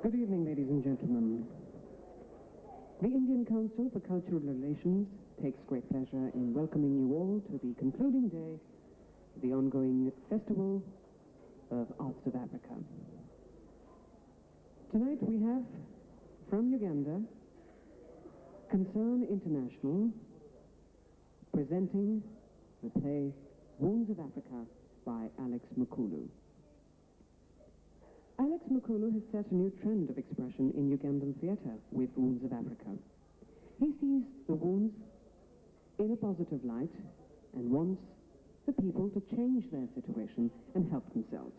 Good evening, ladies and gentlemen. The Indian Council for Cultural Relations takes great pleasure in welcoming you all to the concluding day of the ongoing Festival of Arts of Africa. Tonight we have, from Uganda, Concern International presenting the play Wounds of Africa by Alex Mukulu. Alex Mukulu has set a new trend of expression in Ugandan theatre with Wounds of Africa. He sees the wounds in a positive light and wants the people to change their situation and help themselves.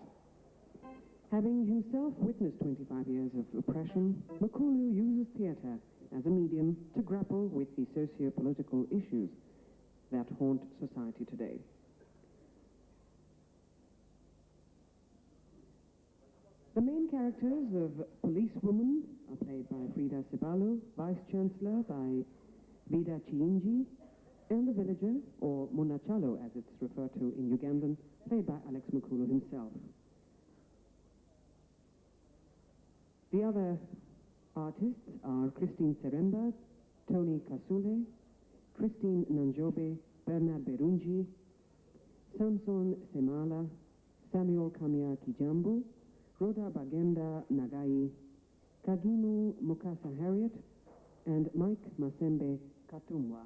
Having himself witnessed 25 years of oppression, Mukulu uses theatre as a medium to grapple with the socio-political issues that haunt society today. The main characters of Policewoman are played by Frida Sibalo, Vice-Chancellor by Vida Chiinji, and the Villager, or Munachalo as it's referred to in Ugandan, played by Alex Mukulu himself. The other artists are Christine Seremba, Tony Kasule, Christine Nanjobe, Bernard Berunji, Samson Semala, Samuel Kamia Kijambu, Rhoda Bagenda Nagai, Kagimu Mukasa Harriet, and Mike Masembe Katumwa.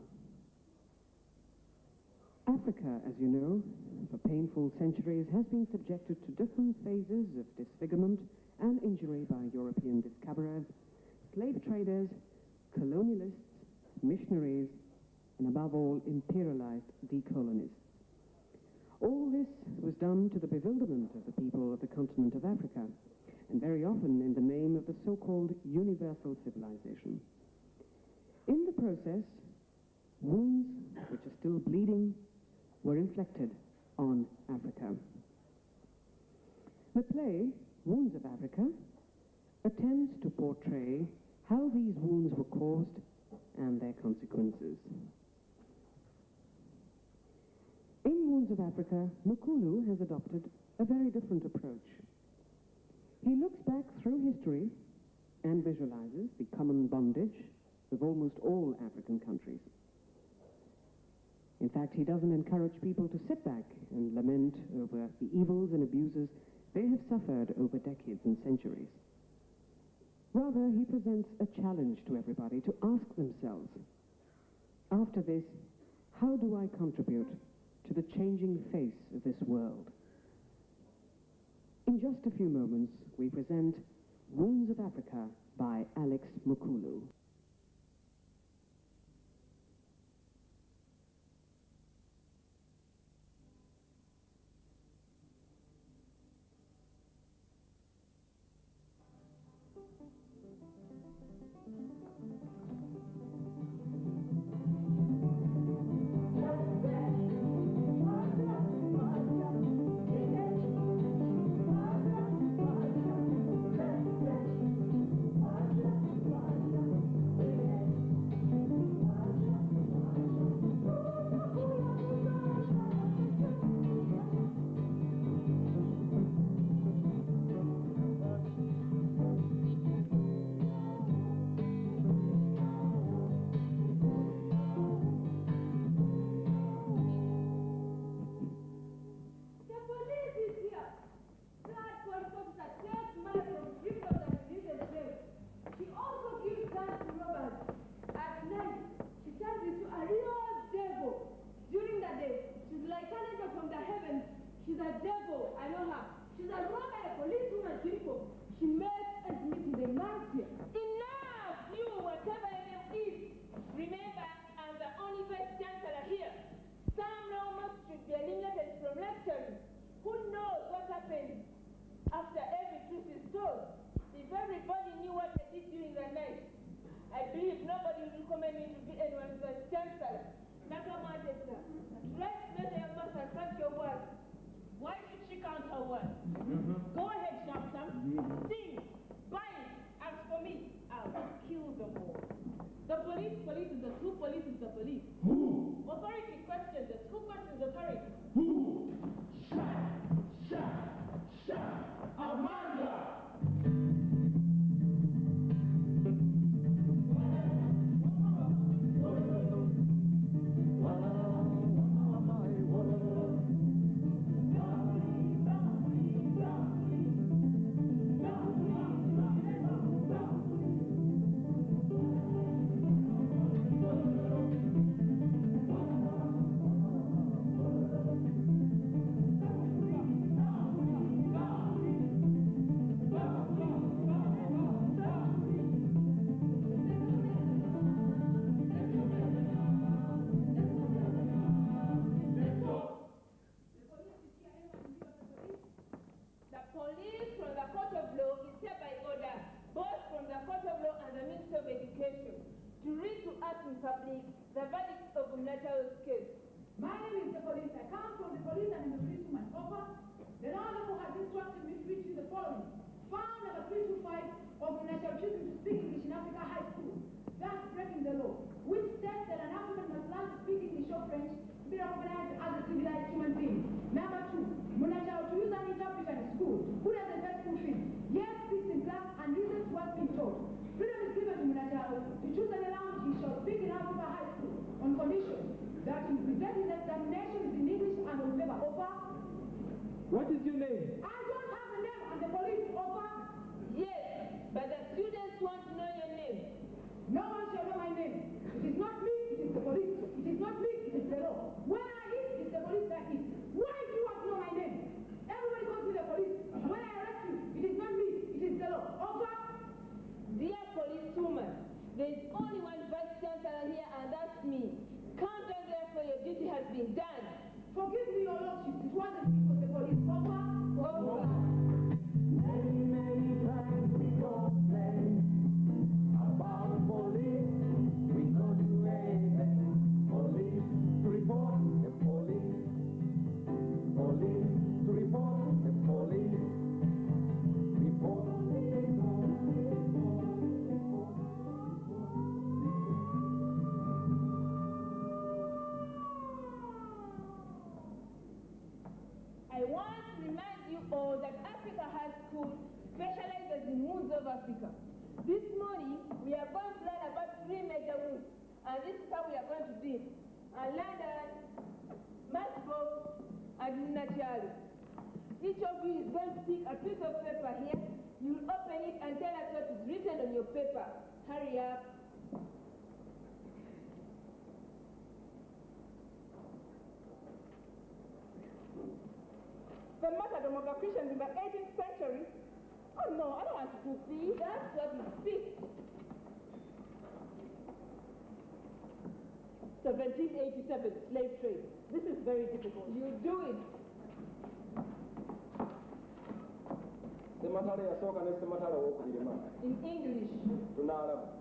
Africa, as you know, for painful centuries has been subjected to different phases of disfigurement and injury by European discoverers, slave traders, colonialists, missionaries, and above all, imperialized decolonists. All this was done to the bewilderment of the people of the continent of Africa, and very often in the name of the so-called universal civilization. In the process, wounds which are still bleeding were inflicted on Africa. The play, Wounds of Africa, attempts to portray how these wounds were caused and their consequences. In Wounds of Africa, Mukulu has adopted a very different approach. He looks back through history and visualizes the common bondage of almost all African countries. In fact, he doesn't encourage people to sit back and lament over the evils and abuses they have suffered over decades and centuries. Rather, he presents a challenge to everybody to ask themselves, after this, how do I contribute to the changing face of this world? In just a few moments, we present Wounds of Africa by Alex Mukulu. After every truth is told, if everybody knew what they did during the night, I believe nobody will recommend me to be anyone's chancellor. Let's let your master count your words. Why should she count her words? Go ahead, Shamsam. Sing, bind. As for me, I'll kill them all. The police is the true police is the police. Who? Authority questions us. Who questions authority? Who? Shut! Amanda! of Education to read to us in public the verdict of Munataro's case. My name is the police. I come from the police and the policeman. Over. The honorable has instructed me to read you the following. File number 325 of Munataro choosing to speak English in Africa High School. Thus breaking the law, which states that an African must learn to speak English or French to be recognized as a civilized human being. Number 2, Munataro to use an interpreter in school who doesn't pay school fees, yet speaks in class and listens to what's being taught. Freedom is given to Munataro to choose any language he shall speak in Africa High School on condition that he present his examinations in English and on paper. Over. What is your name? I don't have a name and the police. Over. Yes, but the students want to know your name. No one shall know my name. It is not me, it is the police. It is not me, it is the law. When I eat, it is the police that eat. Why do you want to know my name? Everybody goes with the police. When I arrest you, it is not me, it is the law. Over. Dear policewoman, there is only one vice chancellor here, and that's me. Count on therefore your duty has been done. Forgive me, your lordship. It wasn't me, it was the police. Over. Over. Many, many times we complain about the police. We go to anything. Police to report the police. Police to report the police. Report the I want to remind you all that Africa High School specializes in wounds of Africa. This morning, we are going to learn about 3 major wounds, and this is how we are going to do it. London, Masco, and Munataro. Each of you is going to pick a piece of paper here. You will open it and tell us what is written on your paper. Hurry up. The martyrdom of the Christians in the 18th century? Oh no, I don't want you to see. That's what you speak. 1787, slave trade. This is very difficult. You do it. Sematara yasoka ne sematara wokubiri ma. In English. Tunalaba.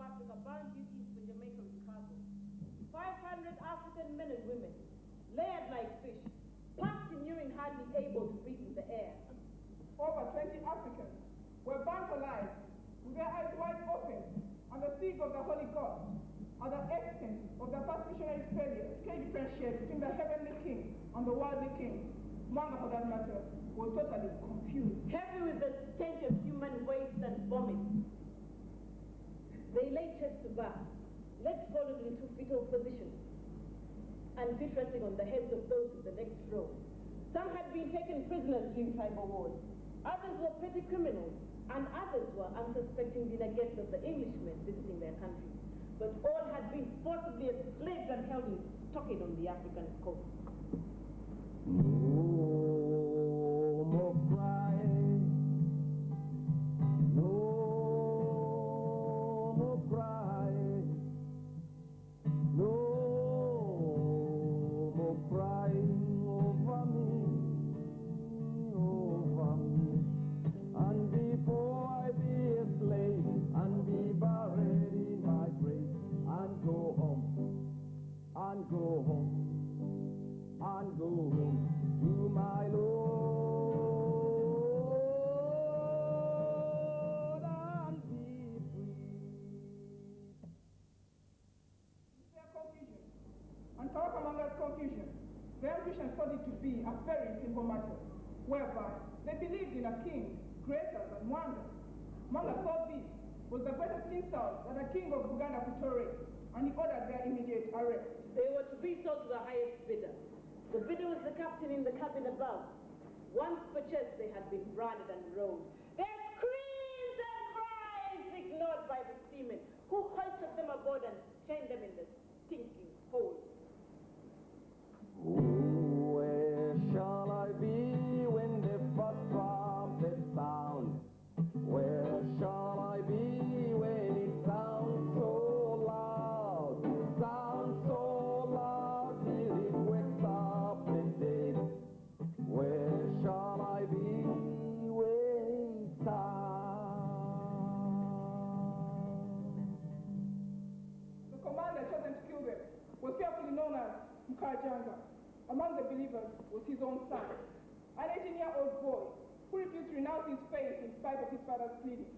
Africa bound due east for Jamaica with cargo. 500 African men and women, layered like fish, packed in urine hardly able to breathe in the air. Over 20 Africans were burnt alive with their eyes wide open on the seas of the Holy Ghost, at the extent of the first missionary failure to differentiate between the heavenly king and the worldly king. Mwanga, for that matter, was totally confused. Heavy with the stench of human waste and vomit. They lay chest to back, legs folded into fetal position, and feet resting on the heads of those in the next row. Some had been taken prisoners during tribal wars. Others were petty criminals, and others were unsuspecting dinner guests of the Englishmen visiting their country. But all had been forcibly enslaved and held in stockade on the African coast. No more crying. No more crying. No more crying over me, over me. And before I be a slave and be buried in my grave, and go home, and go home, and go home to my Lord and be free. Their confusion. And talk among that confusion, their Christians thought it to be a very simple matter, whereby they believed in a king greater than Mwanga. Mwanga thought this was the greatest insult that a king of Uganda could tolerate, and he ordered their immediate arrest. They were to be sold to the highest bidder. The bidder was the captain in the cabin above. Once perchance they had been branded and rowed. Their screams and cries ignored by the seamen, who hoisted them aboard and chained them in the stinking hold. Where shall I be when the first trumpet sound? Where shall I be when it sounds so loud? Sounds so loud till it wakes up the dead. Where shall I be when it sounds? The commander chosen to kill them was fearfully known as Mukajanga. Among the believers was his own son, an 18-year-old boy who refused to renounce his faith in spite of his father's pleading.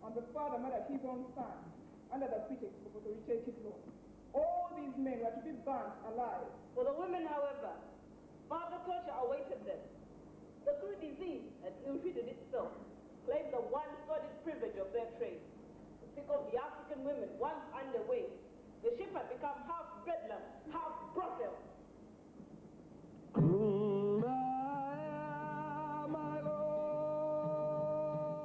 And the father murdered his own son under the pretext of authoritative law. All these men were to be burnt alive. For the women, however, further torture awaited them. The cruel disease had ill-treated itself, claimed the one sordid privilege of their trade. To pick off the African women once underway, the ship had become half bedlam, half brothel. Kumbaya, my Lord,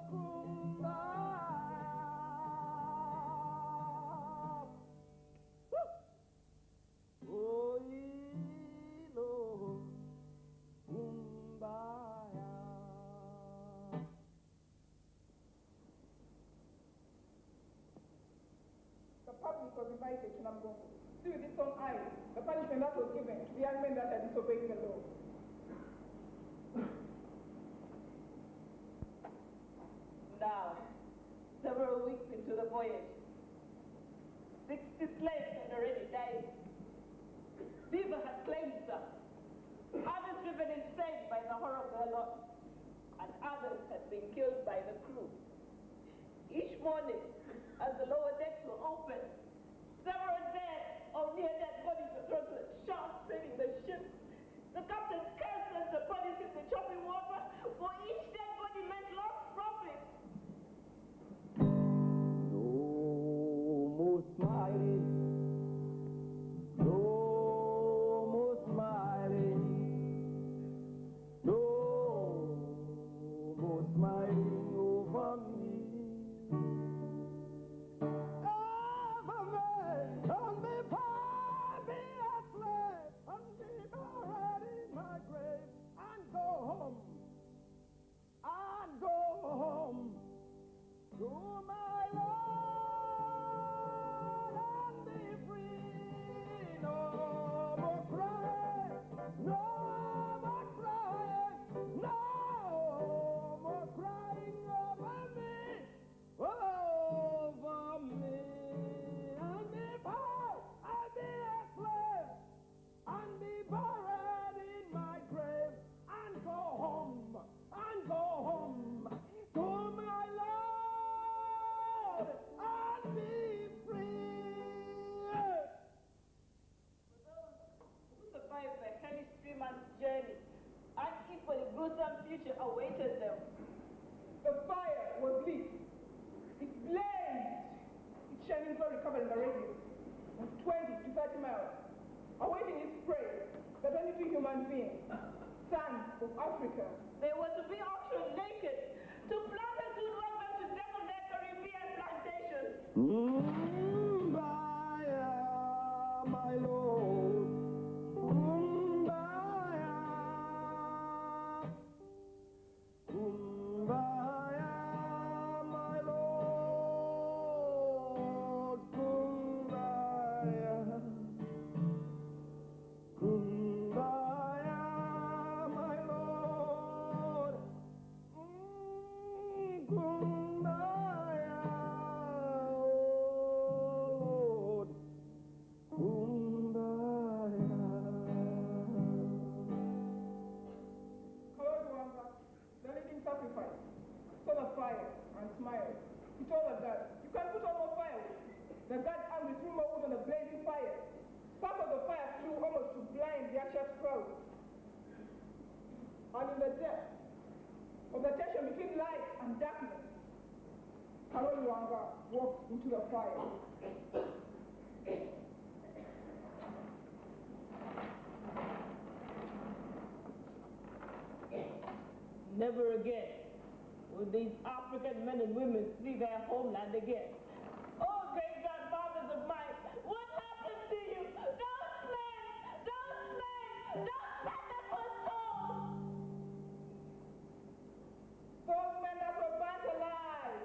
Kumbaya. Oh, Lord, Kumbaya. The public was invited to Namgongo. See with its own eyes the punishment that was given to the young men that had disobeyed the law. Now, several weeks into the voyage, 60 slaves had already died. Fever had claimed some. Others driven insane by the horror of their lot, and others had been killed by the crew. Each morning, as the lower decks were opened, several dead or near dead bodies were thrown to the sharks saving the ship. The captain cursed as the bodies hit the chopping water, for each dead body meant lost profit. No more smiling, no more smiling, no more smiling over me. Ever made on me pie, be a slave, and be buried in my grave, and go home, of Africa. They were to be auctioned naked to planters who want them to decorate their Caribbean plantations. Kumbaya, my Lord. Kumbaya. Kumbaya, my Lord. Kumbaya. Kumbaya, my Lord. Kumbaya, oh Lord. Kumbaya. However, the leading sacrifice, saw the fire and smiled. He told the god, "You can put on more firewood." The god angry threw more wood on the blazing fire. Spark of the fire flew almost to blind the anxious crowd. And in the depth of the tension between light and darkness, Karol Luanga walked into the fire. Never again will these African men and women see their homeland again. Oh, great grandfathers of mine, what happened to you? Those men that were sold. Those men that were burnt alive.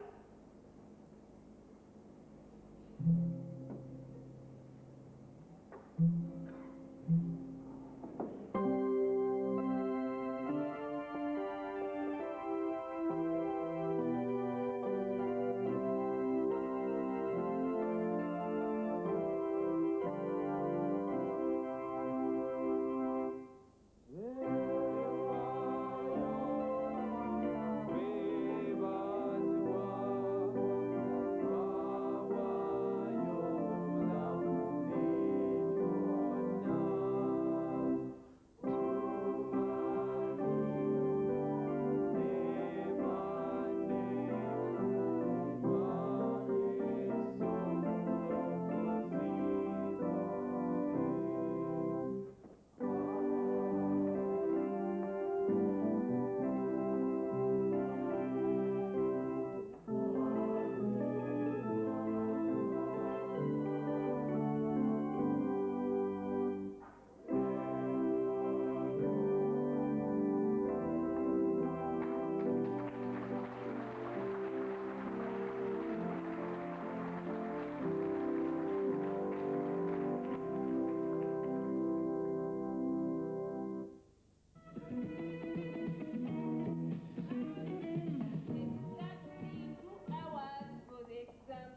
Yes,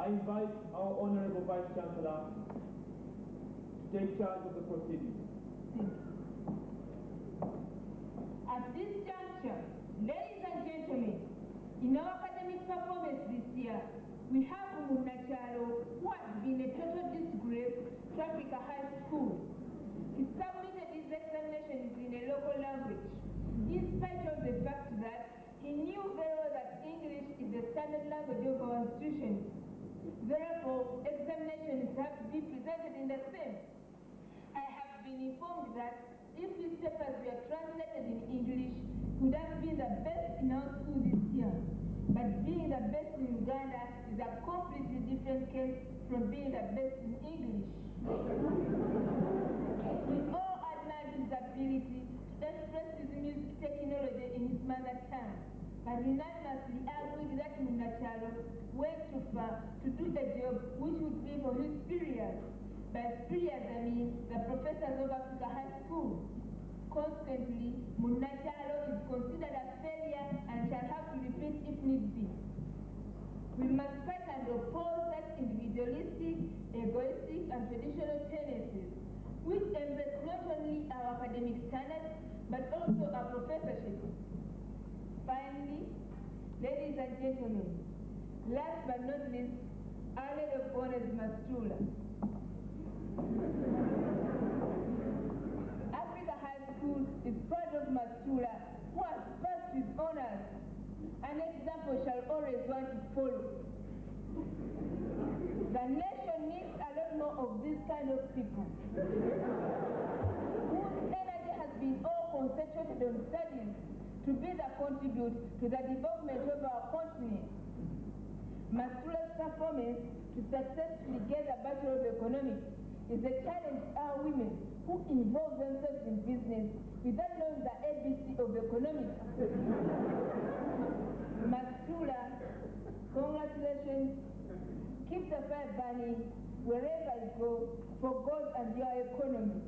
I invite our Honorable Vice Chancellor to take charge of the proceedings. At this juncture, ladies and gentlemen, in our academic performance this year, we have Munacharo, who has been a total disgrace to Africa High School. He submitted his examinations in a local language, in spite of the fact that he knew very well that English is the standard language of our institution. Therefore, examinations have to be presented in the same. I have been informed that if his papers were translated in English, he would have been the best in our school this year. But being the best in Uganda is a completely different case from being the best in English. We all admire his ability to express his music technology in his mother tongue. But unanimously agreed that Munacharo went too far to do a job which would be for his superiors. By superiors, I mean the professors of Africa High School. Consequently, Munacharo is considered a failure and shall have to repeat if need be. We must fight and oppose that individualistic, egoistic, and traditional tendencies, which embrace not only our academic standards, but also our professorship. Finally, ladies and gentlemen, last but not least, our Lady of Honor is Mastrula. Africa High School is proud of Mastrula, who has passed with honors. An example shall always want to follow. The nation needs a lot more of this kind of people, whose energy has been all concentrated on studies to better contribute to the development of our continent. Mastrula's performance to successfully get a Bachelor of Economics is a challenge to our women who involve themselves in business without knowing the ABC of economics. Mastrula, congratulations. Keep the fire burning wherever you go for God and your economy.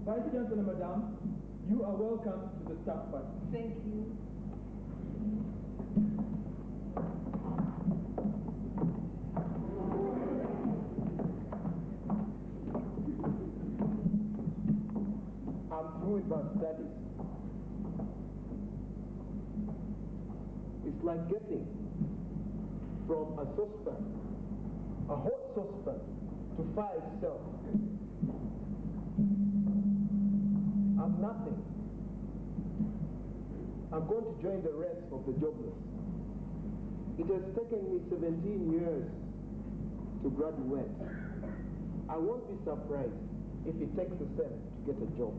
Vice Chancellor, Madam, you are welcome to the staff party. Thank you. I'm through with my studies. It's like getting from a saucepan, a hot saucepan, to fire itself. I'm nothing. I'm going to join the rest of the jobless. It has taken me 17 years to graduate. I won't be surprised if it takes the same to get a job.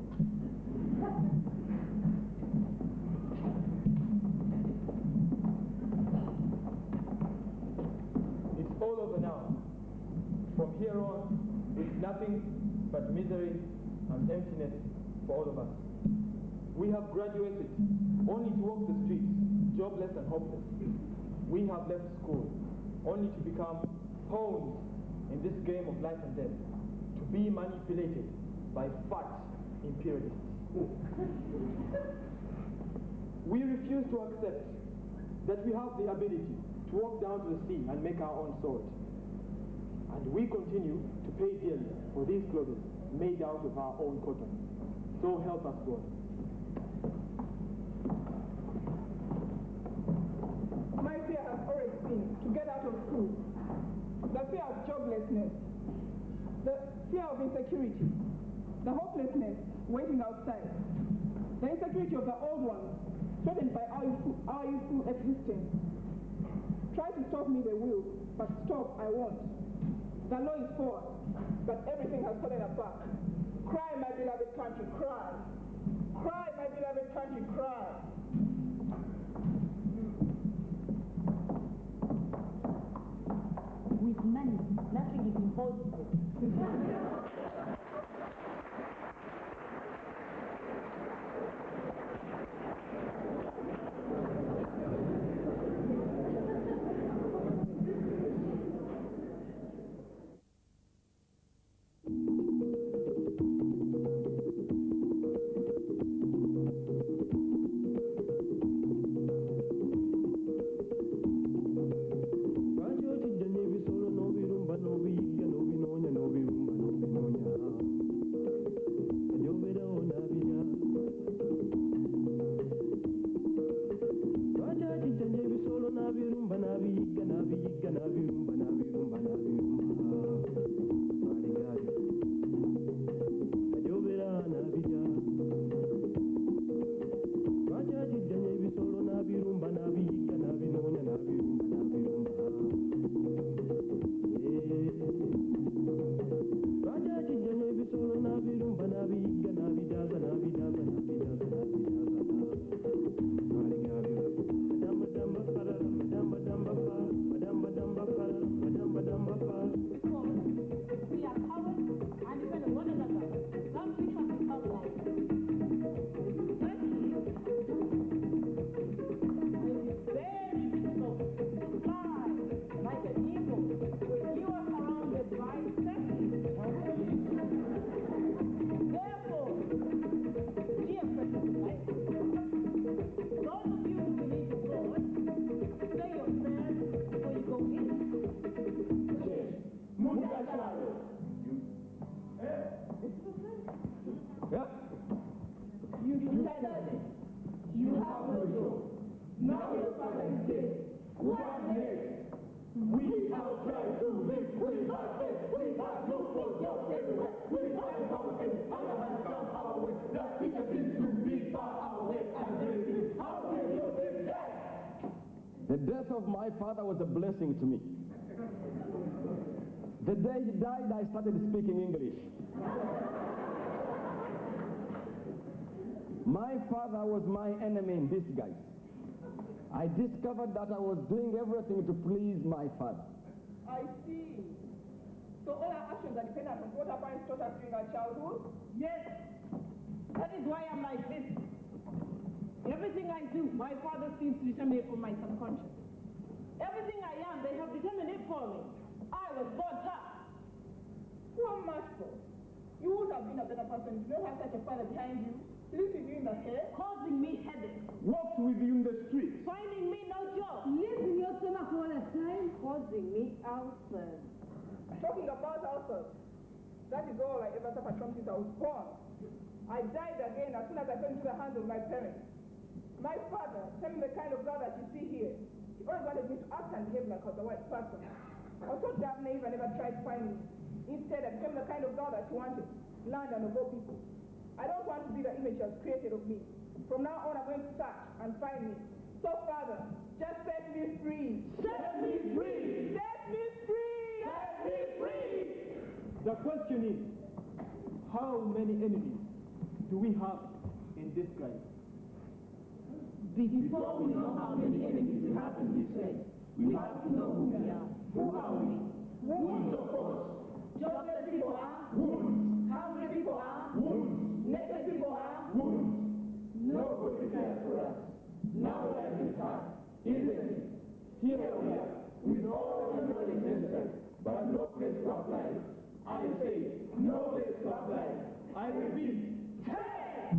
It's all over now. From here on, it's nothing but misery and emptiness for all of us. We have graduated only to walk the streets, jobless and hopeless. We have left school only to become pawns in this game of life and death, to be manipulated by fat imperialists. We refuse to accept that we have the ability to walk down to the sea and make our own sword. And we continue to pay dearly for these clothes made out of our own cotton. So help us God. My fear has always been to get out of school. The fear of joblessness, the fear of insecurity, the hopelessness waiting outside, the insecurity of the old ones threatened by our youthful existence. Try to stop me they will, but stop I won't. The law is forward, but everything has fallen apart. Cry, my beloved country, cry. Cry, my beloved country, cry. With money, nothing is impossible. Novi The future seems to be far away and crazy. How will you be dead? The death of my father was a blessing to me. The day he died, I started speaking English. My father was my enemy in disguise. I discovered that I was doing everything to please my father. I see. So all our actions are dependent on what our parents taught us during our childhood? Yes. That is why I'm like this. Everything I do, my father seems to determine it from my subconscious. Everything I am, they have determined it for me. I was brought up. Poor master. You would have been a better person if you don't have such a father behind you, lifting you in the head, Causing me headaches. Walked with you in the street. Finding me no job. Lifting your stomach all the time. Causing me ulcers. talking about ulcers. That is all I ever suffered from since I was born. I died again as soon as I fell into the hands of my parents. My father, tell me the kind of girl that you see here. He always wanted me to act and behave like a white person. I was so damn naive I never tried to find me. Instead, I became the kind of girl that he wanted, learn and obey people. I don't want to be the image he has created of me. From now on, I'm going to search and find me. So, Father, just set me free. Set me free! Set me free! Set me free! The question is, how many enemies do we have in this life? Before we know how many enemies we have in this place, we have to know who we are. Who are we? Wounds, of course. Jobless people are. Wounds. Hungry people are. Wounds. Naked people are. Wounds. Nobody cares for us. Now life is hard, isn't it? Here we are, with all the knowledge necessary, but no place to apply it. I say, no place to apply it. I repeat, hey!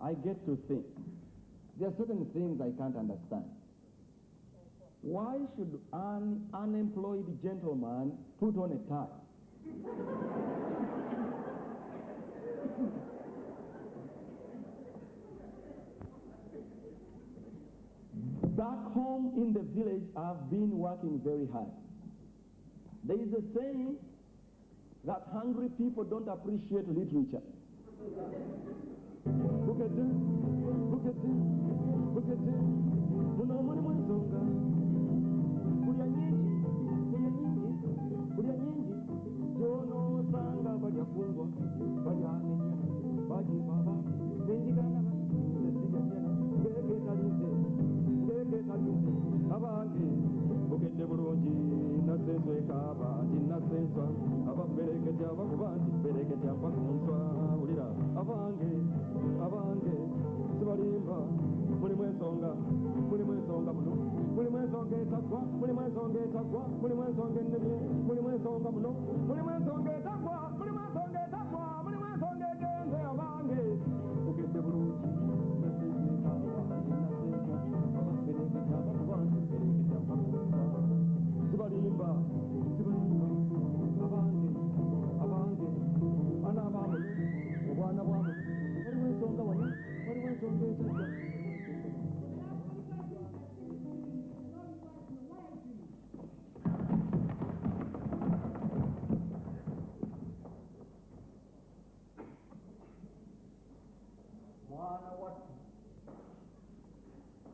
I get to think. There are certain things I can't understand. Why should an unemployed gentleman put on a tie? Back home in the village, I've been working very hard. There is a saying that hungry people don't appreciate literature. Bukete, bukete, bukete, muno muni mwenzonga. Kulya nyingi, jono sanga balya fungwa, balya nenya, baji baba, benjigana, benjigana, beke talinze, abange, bukete bulungi, nasenswe kaba, nasenswa, ababerekeja bakubanti, berekeja bakunswa, ulira, abange, sibalimba, muli mwensonga muno, muli mwensonga etakwa, muli mwensonga etakwa, muli mwensonga ennemye, muli mwensonga muno, muli mwensonga etakwa, muli mwensonga etakwa, muli mwensonga egenze abange, bukete bulungi, nasenswe kaba, nasenswa, ababerekeja bakubanti, berekeja bakunswa, sibalimba, abange,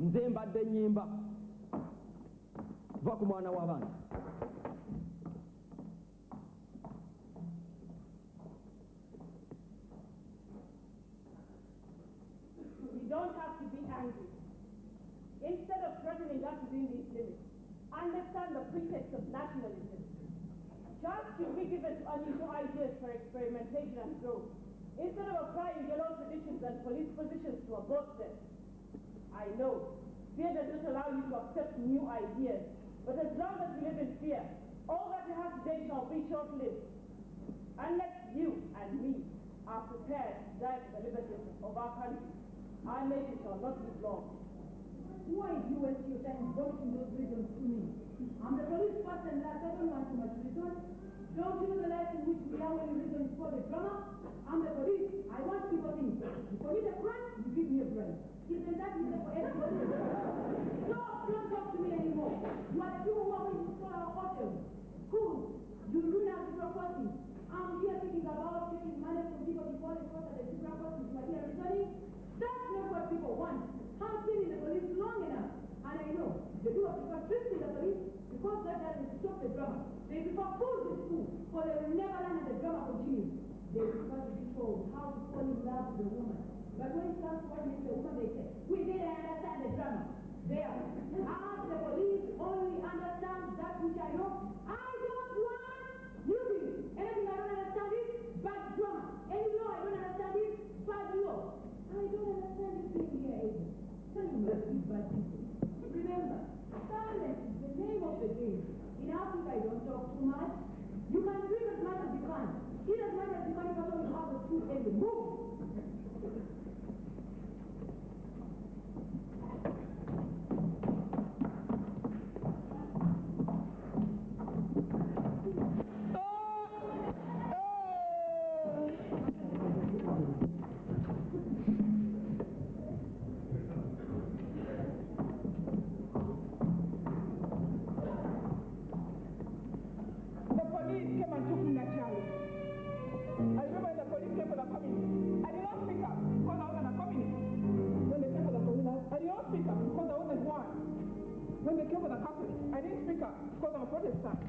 nze mbadde nnyimba va ku mwana w'abaana. You don't have to be angry. Instead of threatening us within these limits, understand the pretext of nationalism. Just should be given to unusual ideas for experimentation and growth, instead of applying yellow traditions and police positions to abort them. I know, fear does not allow you to accept new ideas, but as long as we live in fear, all that we have today shall be short-lived. Unless you and me are prepared to die for the liberties of our country, our nation shall not live long. Why do you waste your time voicing those reasons to me? I'm the police person last. I don't want too much reason. Don't you know the life in which we are when reason is for the drama? I'm the police. I want people things. You commit a crime, you give me a bribe. Isn't that easy for everybody? Stop! Don't talk to me anymore. You are the people who are going to store our hotel. Cool. You do not zebra crossing. I'm here thinking about taking money from people before they cross at the zebra crossing. You are here returning. That's not what people want. I've been in the police long enough, and I know they do prefer twisting the police because that doesn't stop the drama. They prefer fool this fool, for they will never learn the drama continues. They prefer to be told how to fall in love with a woman. But when it comes to what makes a woman, they say, we didn't understand the drama. There. As the police only understand that which I know. I don't want new things. Anything I don't understand is bad drama. Any law I don't understand is bad law. I don't understand this thing here either. Remember, silence is the name of the game. In Africa, I don't talk too much. You can drink as much as you can. Eat as much as you can if you have the food and the move. When they came for the Catholic, I didn't speak up because I'm a Protestant.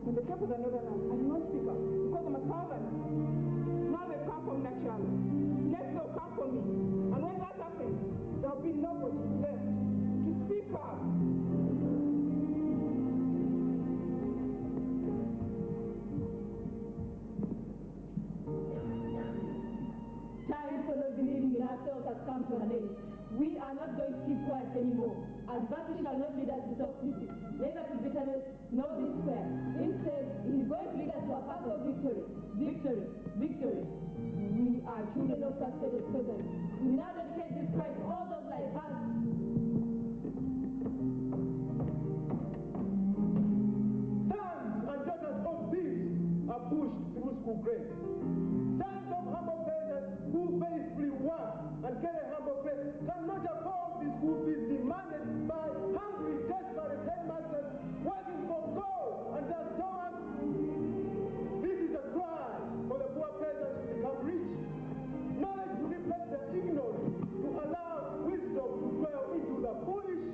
When they came for the Northern, I did not speak up because I'm a Southern. Now they come from Natural. Next they'll come for me. And when that happens, there'll be nobody left to speak up. Time for not believing in ourselves has come to an end. We are not going to keep quiet anymore. Adversity shall not lead us to toxicity, neither to bitterness nor despair. Instead, it is going to lead us to a path of victory. Victory. Victory. We are children of frustrated peasants. We now dedicate this fight to all those like us. Sons and daughters of thieves are pushed through school grades. Sons of humble peasants who faithfully work and get a humble pay cannot afford the school fees demanded by hungry, desperate headmasters working for gold and their stomachs. This is a cry for the poor peasants to become rich. Knowledge to replace their ignorance, to allow wisdom to dwell into the foolish.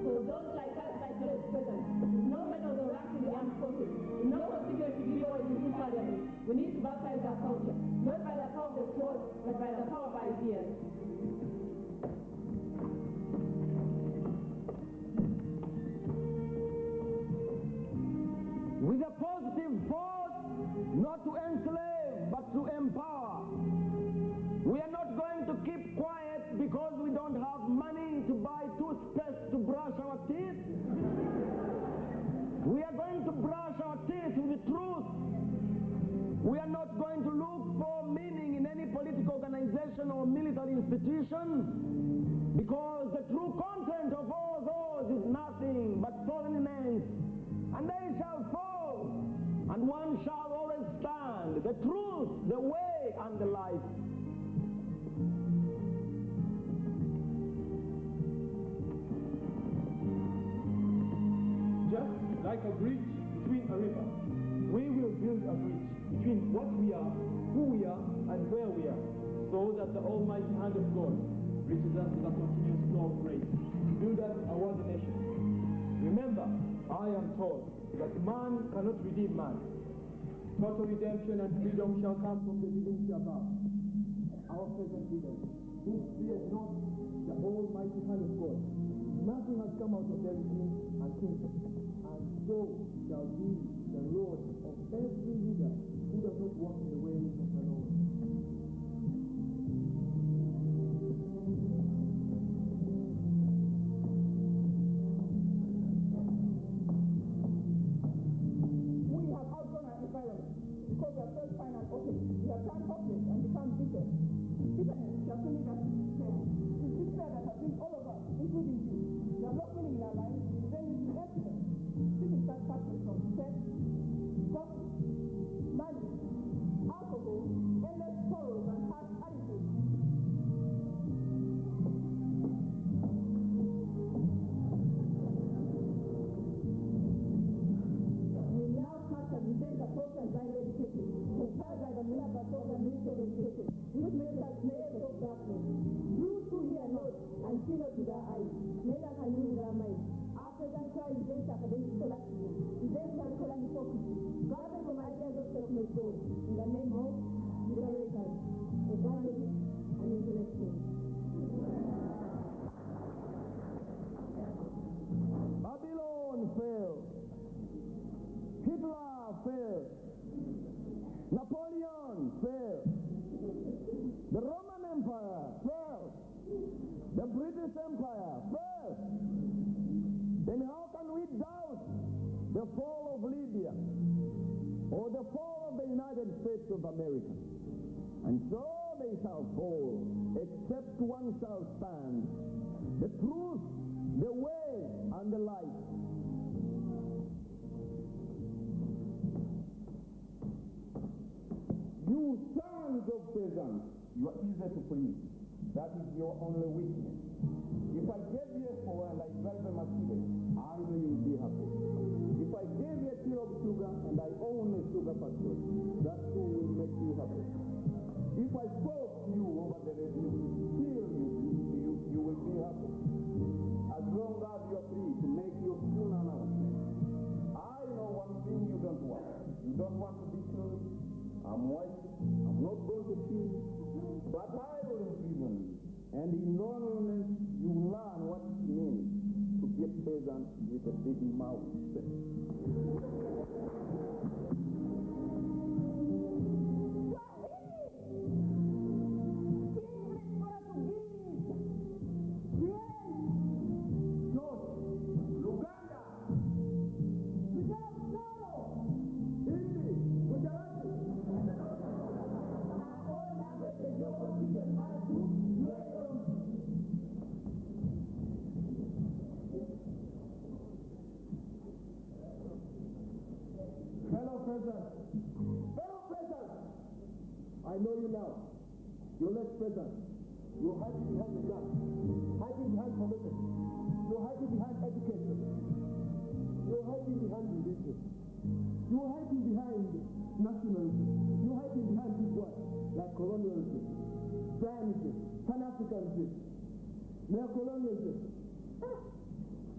For those like us, like those peasants, no medals or rank in the armed forces, no constituency to be always in parliament. We need to baptize our culture, not by the power of the sword, but by the power of ideas. With a positive force, not to enslave, but to empower. We are not going to keep quiet because we don't have money to buy toothpaste to brush our teeth. We are going to brush our teeth with the truth. We are not going to look for meaning in any political organization or military institution, because the true content of all those is nothing but fallen immense. And they shall fall, and one shall always stand, the truth, the way, and the life. Just like a bridge between a river, we will build a bridge between what we are, who we are, and where we are, so that the almighty hand of God reaches us with a continuous flow of grace to build us a worthy nation. Remember, I am told that man cannot redeem man. Total redemption and freedom shall come from the living above. Our present leaders, who fear not the almighty hand of God, nothing has come out of their regime and kingdom, and so shall be the Lord of every leader who does not walk in the ways of the Lord. We have outgrown our environment because we have first find an office. We have turned hopeless and become bitter. Bitterness shall soon lead us to despair. It is despair that has been all of us, including you. We have lost meaning in our lives, then into emptiness. This is that factor from sex, coffee, money, alcohol, endless sorrows, and harsh attitudes. We now cast and resent the false and blind education, inspired by the mere but false and military education, which makes us layers of darkness. You too hear not, and see not with our eyes, neither can you with our minds. Our present cry is against academic collapsism, against curricular hypocrisy, gathered from ideas of self-made goals, in the name of liberators, evangelists, and intellectuals. Babylon fell. Hitler fell. Napoleon fell. The Roman Empire fell. The British Empire fell. Then how can we doubt the fall of Libya or the fall of the United States of America? And so they shall fall, except one shall stand. The truth, the way, and the light. You sons of peasants, you are easy to please. That is your only weakness. If I gave you a phone and I drive a Mercedes, I know you'll be happy. If I gave you a kilo of sugar and I own a sugar factory, that too will make you happy. If I spoke to you over the radio, still you will be happy. As long as you are free to make your own announcement. I know one thing you don't want. You don't want to be killed. I'm white. I'm not going to kill you. But I will imprison you. And in loneliness, you learn what it means to be a peasant with a big mouth. I know you now. You're less present. You're hiding behind the gun, hiding behind politics. You're hiding behind education. You're hiding behind religion. You're hiding behind nationalism. You're hiding behind this what? Like colonialism, Zionism, Pan-Africanism, neocolonialism.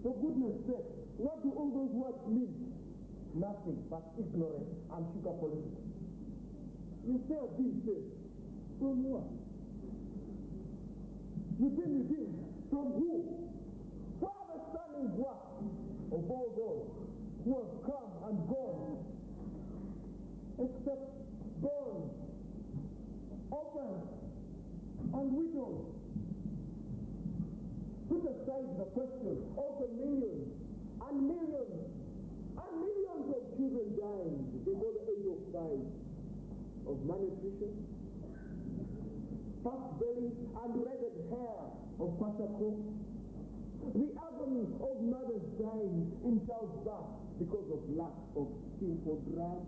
For goodness sake, what do all those words mean? Nothing but ignorance and sugar politics. You say these things. From what? You've been redeemed. From who? Who are the standing work of all those who have come and gone? Except born, orphans, and widows. Put aside the question of the millions and millions and millions of children dying before the age of 5 of malnutrition, fat belly and ragged hair of kwashiorkor, the agony of mothers dying in childbirth because of lack of sinful drugs,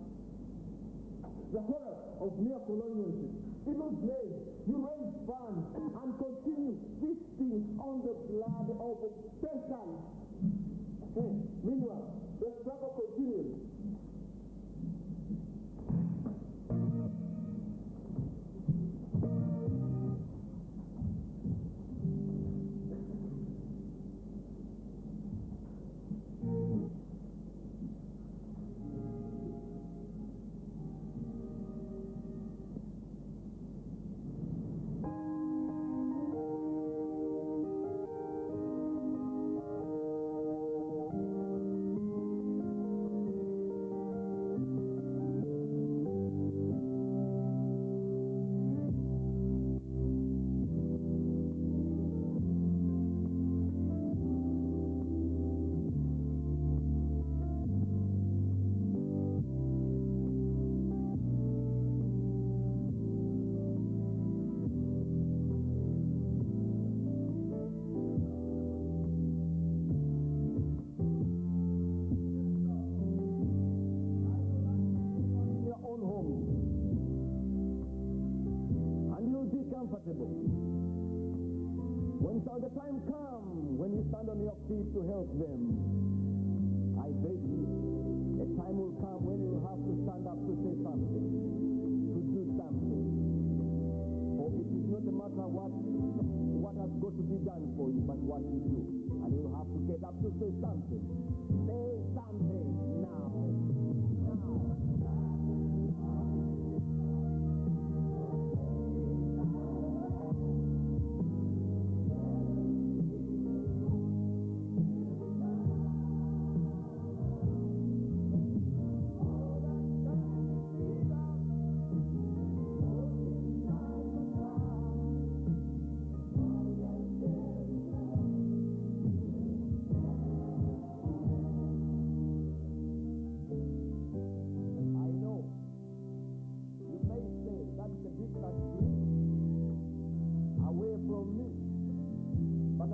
the horror of neocolonialism. In those days, you raise funds and continue feasting on the blood of peasants. Hey, meanwhile, the struggle continues. When shall the time come when you stand on your feet to help them? I beg you, a time will come when you will have to stand up to say something, to do something. For it is not a matter what has got to be done for you, but what you do. And you will have to get up to say something. Say something now.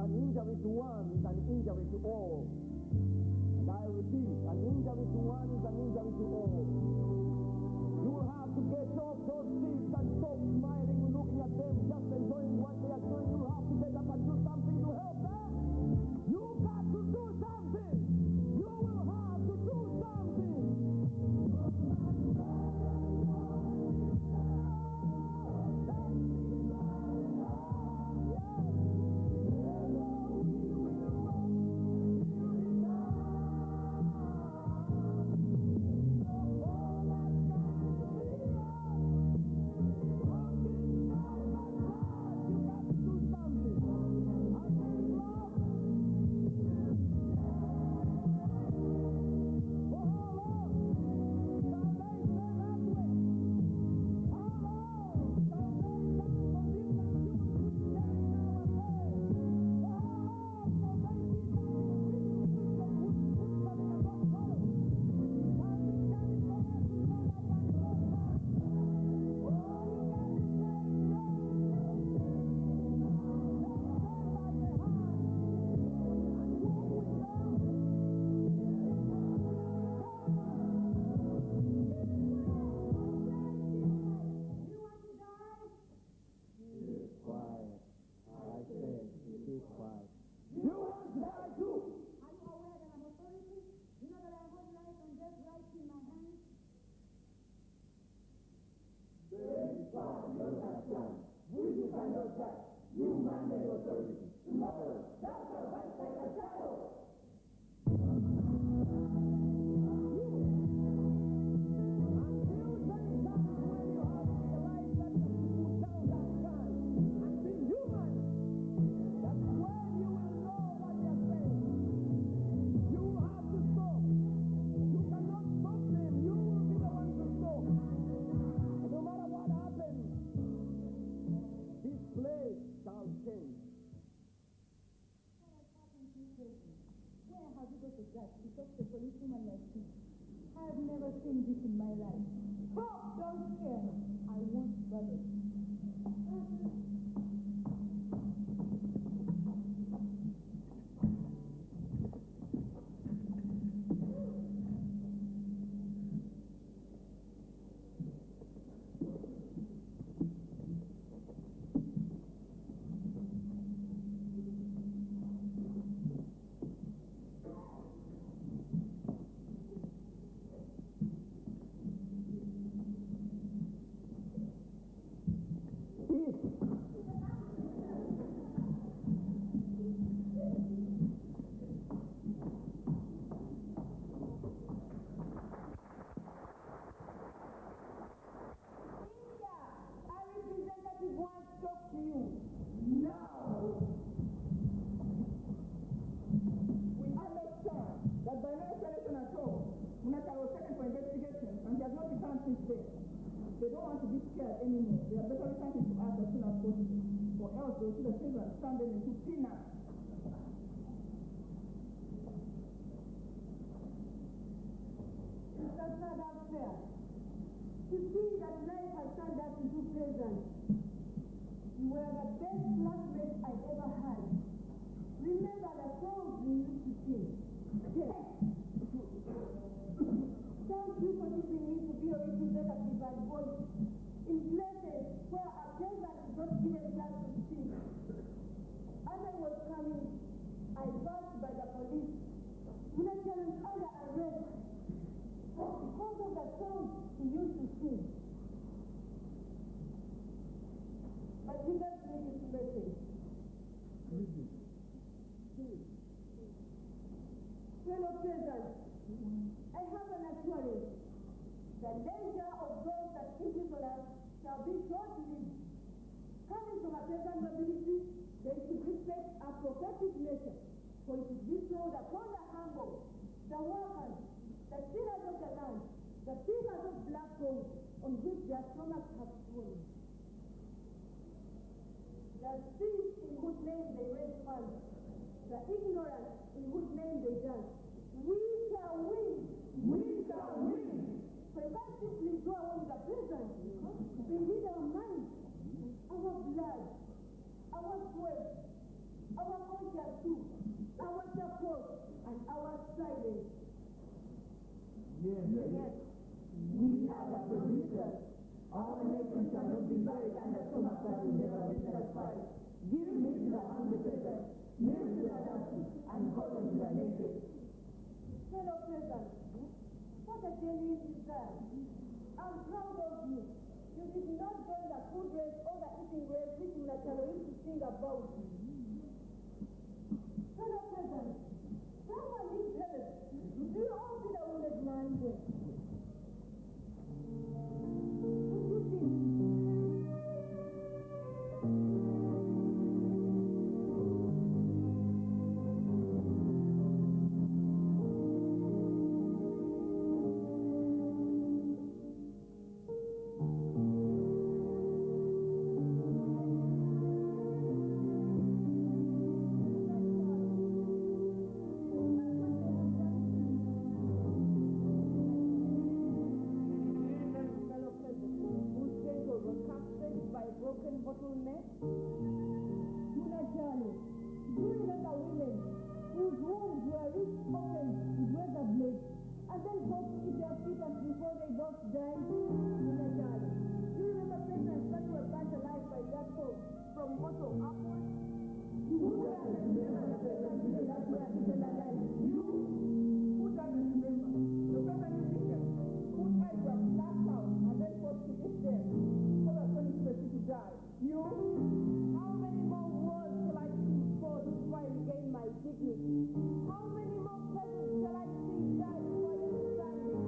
An injury to one is an injury to all. And I repeat, an injury to one is an injury to all. You will have to get off those seats and stop smiling, looking at them, just enjoying what they are doing. You will have to get up and do something to help them. You've got to do something. You will have to do something. Because the policewoman like this. I have never seen this in my life. Oh, don't scare me. I want brothers. They don't want to be scared anymore. They are better returning to us as soon as possible. Or else they'll see the children stand them into peanuts. It's not unfair. To see that life has turned us into peasants. You were the best classmates I ever had. Remember the songs we used to sing? Yes. Thank you for teaching me to be a representative and voice in places where a peasant is not given chance to speak. I As I was coming, I passed by the police. Munachalo is under arrest because of the song he used to sing. But he does read his message. Fellow peasants, I have an assurance. The danger of those that imprison us shall be short-lived. Coming from a peasant nobility, they should respect our prophetic nature, for it is bestowed upon the humble, the workers, the sinners of the land, the pillars of black gold, on which their stomachs have fallen. The thieves in whose name they raise funds, the ignorant in whose name they dance. We shall win! We shall win! So if I simply go along the peasant, we need our minds, our blood, our sweat, our conscience too, our support, and our silence. Yes. We are the producers. Our nation shall not be buried under stomach that will never be satisfied. Give meat to the hungry peasant, milk to the thirsty, and cotton to the naked. Fellow peasants, what a genuine desire. I'm proud of you. You did not join the food race or the eating race which Munachalo used to sing about. Fellow peasants, someone needs help. Do you all see the wounded man here? What do you think? Bottleneck? Munachalo, do you remember women whose wombs were ripped open with razor blades and then forced to eat their fetus before they both died? Munachalo, do you remember peasants that were burnt alive by that force from Moto upwards? Who doesn't remember the peasants that were eaten alive? You? Who doesn't remember the peasant victims whose eyes were blacked out and then forced to eat them so that when it's ready to die? You? How many more wars shall I see fought before I regain my dignity? How many more peasants shall I see die before I understand this?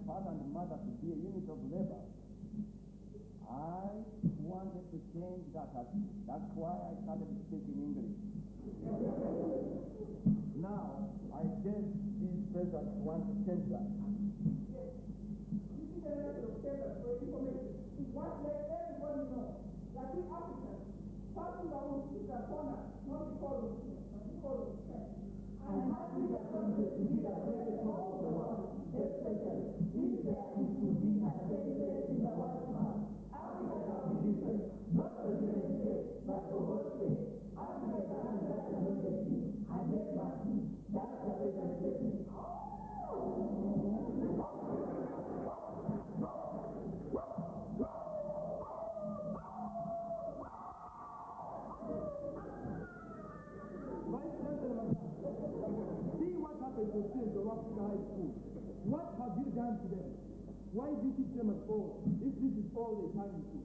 father and mother to be a unit of labor. I wanted to change that. That's why I started speaking English. Now, I guess these peasants want to change that. This is a letter of paper for information. It was let everybody know that we Africans, persons are who sit upon us, not because of sin, but because of strength. And how we are going to be the greatest of all the world, especially if there is to be a greatest in the world now. Africa shall be different, not for human sake, but for God's sake. Africa shall be like a little sea, and make mercy. That's the way I'm saying. See what happened to students of Africa High School. What have you done to them? Why do you teach them at all, if this is all they time to?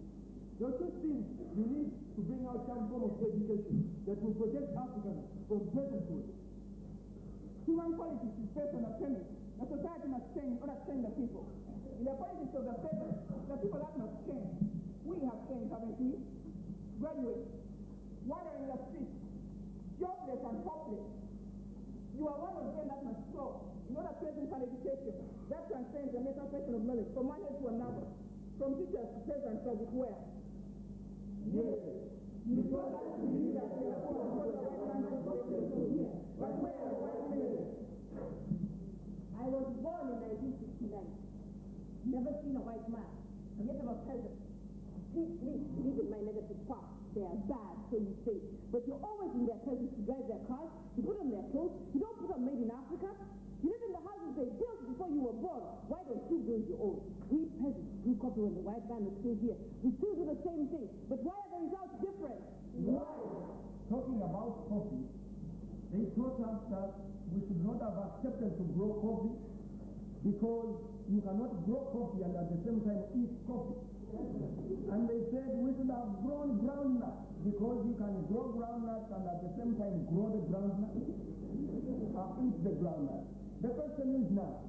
There are two things you need to bring out some form of education that will protect Africans from peasanthood. Human politics is based on a premise. The society must change or change the people. In the politics of the peasant, the people that must change. We have changed, haven't we? Graduates, wandering the streets, jobless and hopeless. You are one of them that must stop. In order to present an education that transcends the transmission of knowledge from one head to another, from teachers to peasants as it were. Yes. You told us to believe that we are poor because the white man is here. But where are the white men? I was born in 1969. Never seen a white man, yet I'm a peasant. Please believe in my negative part. They are bad, so you say. But you're always in their presence to drive their cars, to put on their clothes. You don't put on made in Africa. You live in the houses they built before you were born. Why don't you build your own? We peasants grew copper when the white man was still here. We still do the same thing. But why are the results different? Why? Talking about coffee, they taught us that we should not have accepted to grow coffee because you cannot grow coffee and at the same time eat coffee. And they said we should have grown groundnuts because you can grow groundnuts and at the same time grow the groundnuts or eat the groundnuts. The question is now,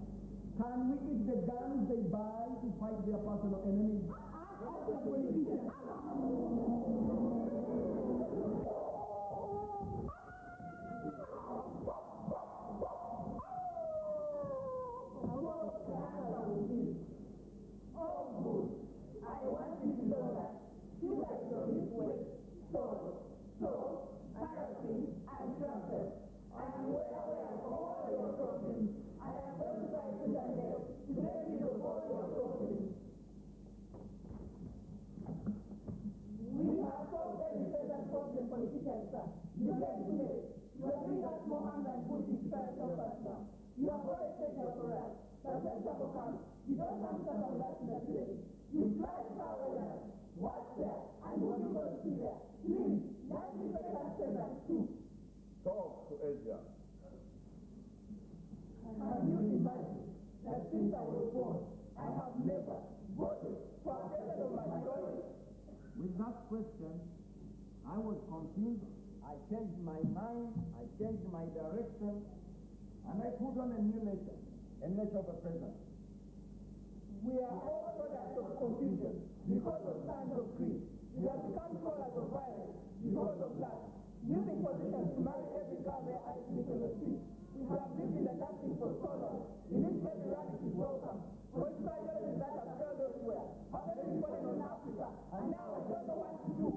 can we eat the guns they buy to fight their personal enemies? Ask the politicians. I want you to know that you guys are this way. So, paraffin and trumpet. I am well aware of all your problems. I am going to try to them to make you know all your problems. We have solved every present problem, politicians, sir. You get to me. You are doing us more harm than good in spite of us now. You have always taken for us. The center for come. You don't answer from that in the village. You drive power. What's there? And who you going to see there? Please, let me make that statement too. Talk to Asia. Have you imagined that since I was born, I have never voted for a president of my choice? With that question, I was confused. I changed my mind, I changed my direction, and I put on a new nature, a nature of a president. We are all products of confusion because of times of greed. We have become scholars of violence because of lust. Using positions to marry every girl their eyes meet on the street. We have lived in the darkness for so long, in which every radical is welcome. Political ideologies that have failed everywhere have been fallen on Africa, and now I don't know what to do.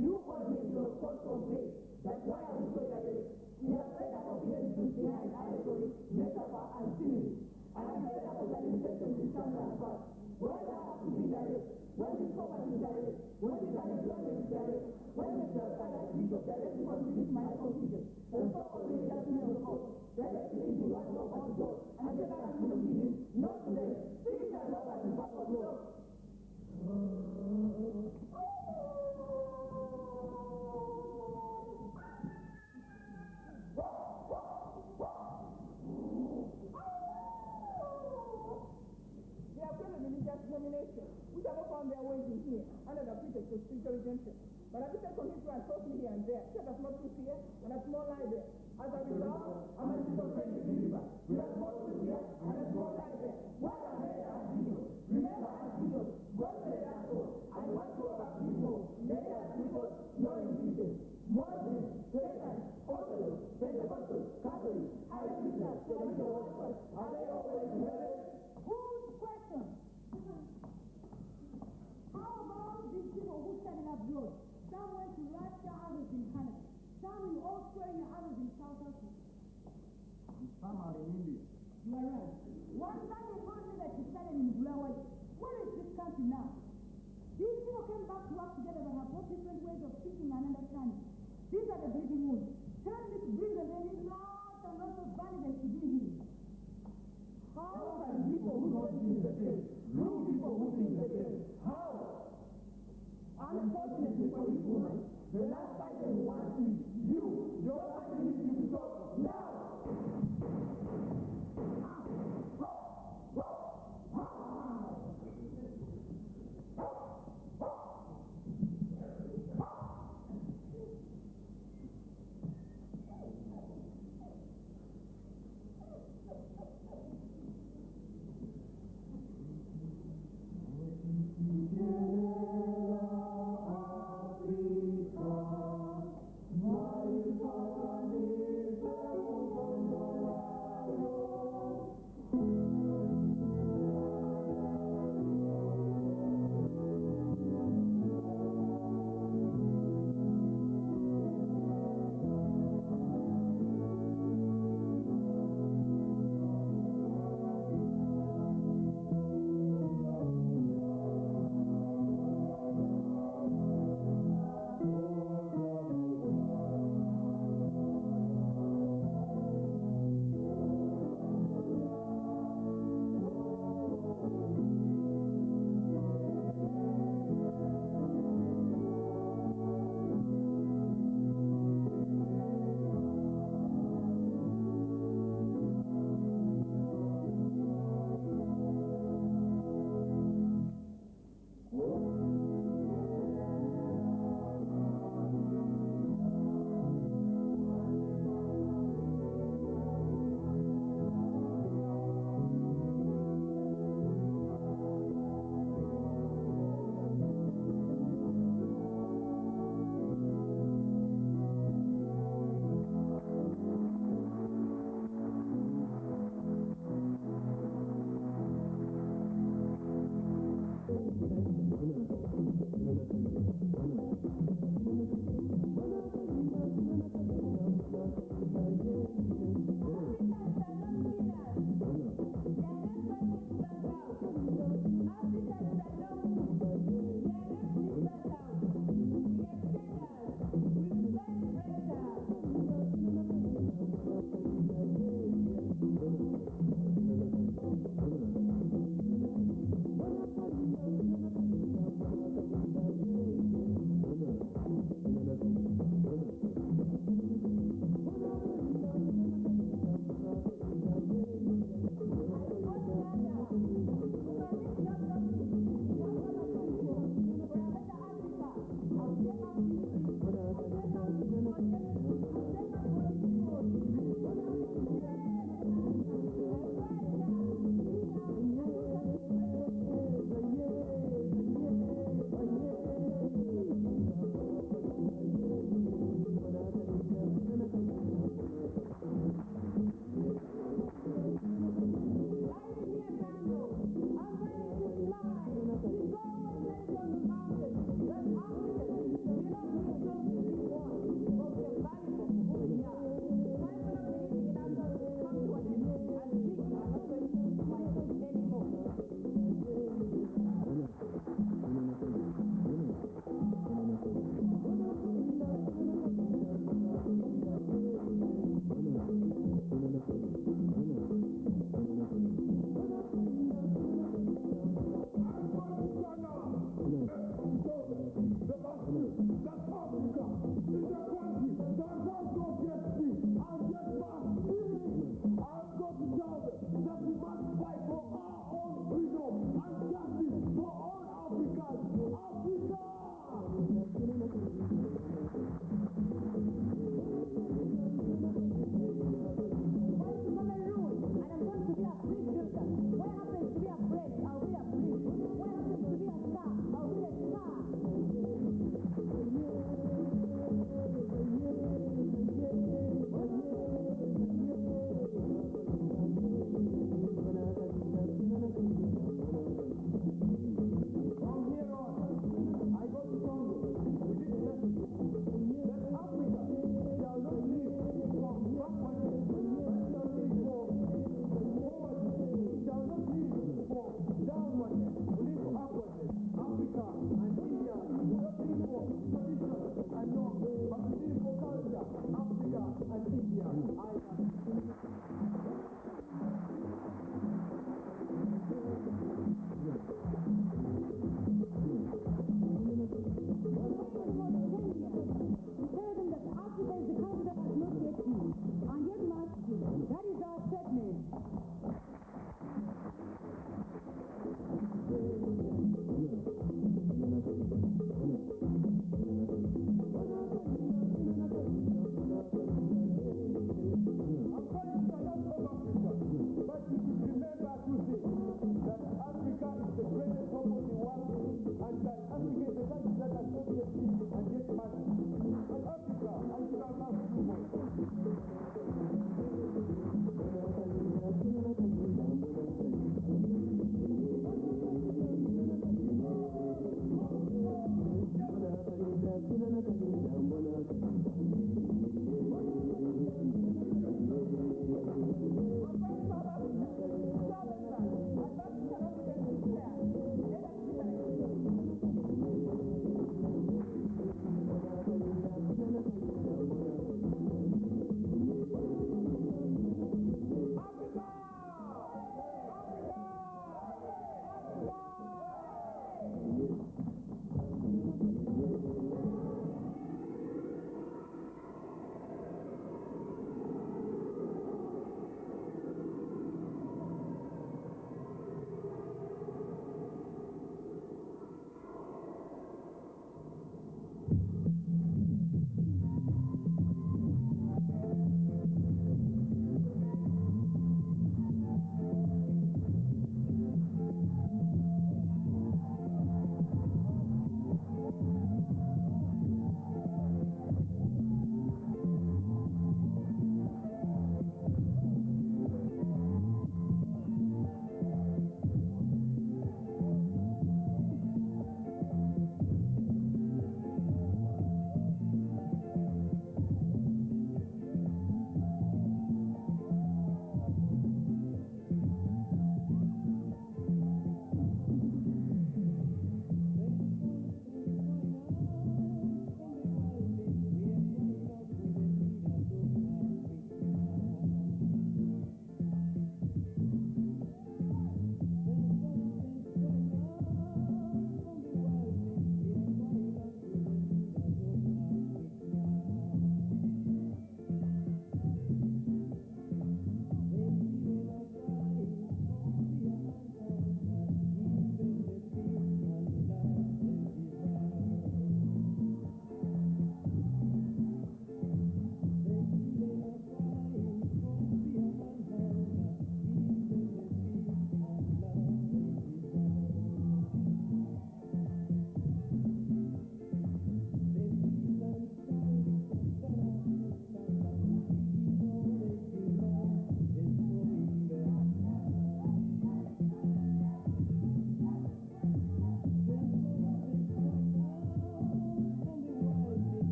You audience your cause for grace. That's why I'm so against. We have fed up of evidences behind allegory, metaphor, and simile. I am fed up of the limitations in stand and apart. When I have to be direct, when the poverty is direct, when the unemployment is direct, when the self-standard speech of directly contributes my confusion, the thought of the judgment of God, directly into one of our God, and the other to the meaning, not today, speaking and love as the back of love. They have given religious denominations, which have not found their ways in here, under the pretext of spiritual redemption. But But I visited from Israel and told me here and there. Except a small truth here and a small lie there. As a result, I'm a disobedient believer. We have small truth here and a small lie there. What I heard as Jesus. Remember as Jesus. God said that so. I want to over people. They are people, not in Jesus. Muslims, Christians, Orthodox, Pentecostals, Catholics, Hallelujah, Celestial Worshipers. Are they always in heaven? Whose question? How about these people who studied abroad? Some went to Russia, others in Canada. Some in Australia, others in South Africa. And some are in India. You are right. One time they told me that you studied in Bulawayo. Where is this country now? These people came back to work together but have both different ways of thinking and understanding. These are the breathing wounds. Tell me to breathe and they need lots and lots of validation to be healed. How can people who don't think the same, rule people who think the same? How? Unfortunately for this woman,